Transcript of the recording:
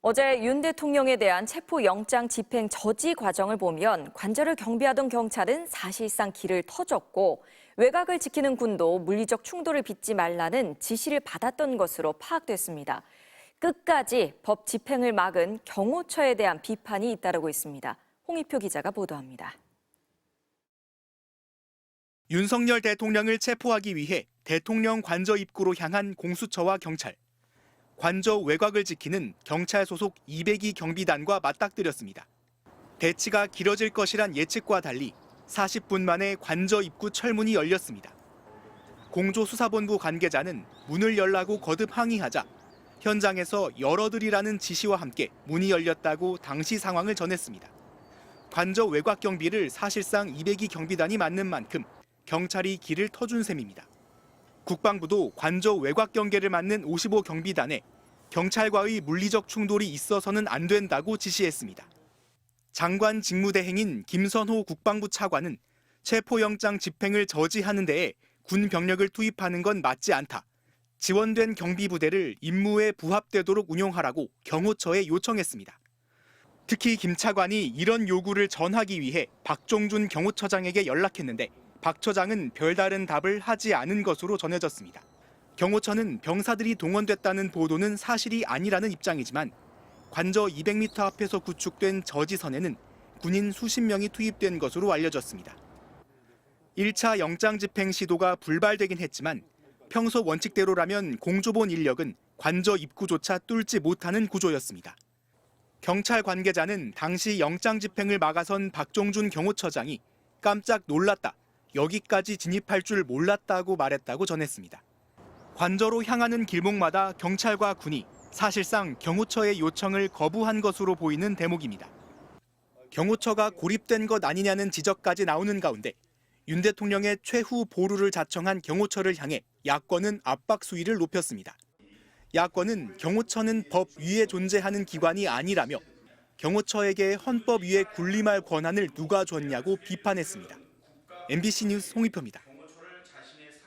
어제 윤 대통령에 대한 체포영장 집행 저지 과정을 보면 관저를 경비하던 경찰은 사실상 길을 터줬고 외곽을 지키는 군도 물리적 충돌을 빚지 말라는 지시를 받았던 것으로 파악됐습니다. 끝까지 법 집행을 막은 경호처에 대한 비판이 잇따르고 있습니다. 홍익표 기자가 보도합니다. 윤석열 대통령을 체포하기 위해 대통령 관저 입구로 향한 공수처와 경찰. 관저 외곽을 지키는 경찰 소속 202 경비단과 맞닥뜨렸습니다. 대치가 길어질 것이란 예측과 달리 40분 만에 관저 입구 철문이 열렸습니다. 공조수사본부 관계자는 문을 열라고 거듭 항의하자 현장에서 열어드리라는 지시와 함께 문이 열렸다고 당시 상황을 전했습니다. 관저 외곽 경비를 사실상 202 경비단이 맡는 만큼 경찰이 길을 터준 셈입니다. 국방부도 관저 외곽 경계를 맡는 55 경비단에 경찰과의 물리적 충돌이 있어서는 안 된다고 지시했습니다. 장관 직무대행인 김선호 국방부 차관은 체포영장 집행을 저지하는 데에 군 병력을 투입하는 건 맞지 않다. 지원된 경비부대를 임무에 부합되도록 운용하라고 경호처에 요청했습니다. 특히 김 차관이 이런 요구를 전하기 위해 박종준 경호처장에게 연락했는데 박 처장은 별다른 답을 하지 않은 것으로 전해졌습니다. 경호처는 병사들이 동원됐다는 보도는 사실이 아니라는 입장이지만 관저 200m 앞에서 구축된 저지선에는 군인 수십 명이 투입된 것으로 알려졌습니다. 1차 영장 집행 시도가 불발되긴 했지만 평소 원칙대로라면 공조본 인력은 관저 입구조차 뚫지 못하는 구조였습니다. 경찰 관계자는 당시 영장 집행을 막아선 박종준 경호처장이 깜짝 놀랐다. 여기까지 진입할 줄 몰랐다고 말했다고 전했습니다. 관저로 향하는 길목마다 경찰과 군이 사실상 경호처의 요청을 거부한 것으로 보이는 대목입니다. 경호처가 고립된 것 아니냐는 지적까지 나오는 가운데 윤 대통령의 최후 보루를 자청한 경호처를 향해 야권은 압박 수위를 높였습니다. 야권은 경호처는 법 위에 존재하는 기관이 아니라며 경호처에게 헌법 위에 군림할 권한을 누가 줬냐고 비판했습니다. MBC 뉴스 홍익표입니다.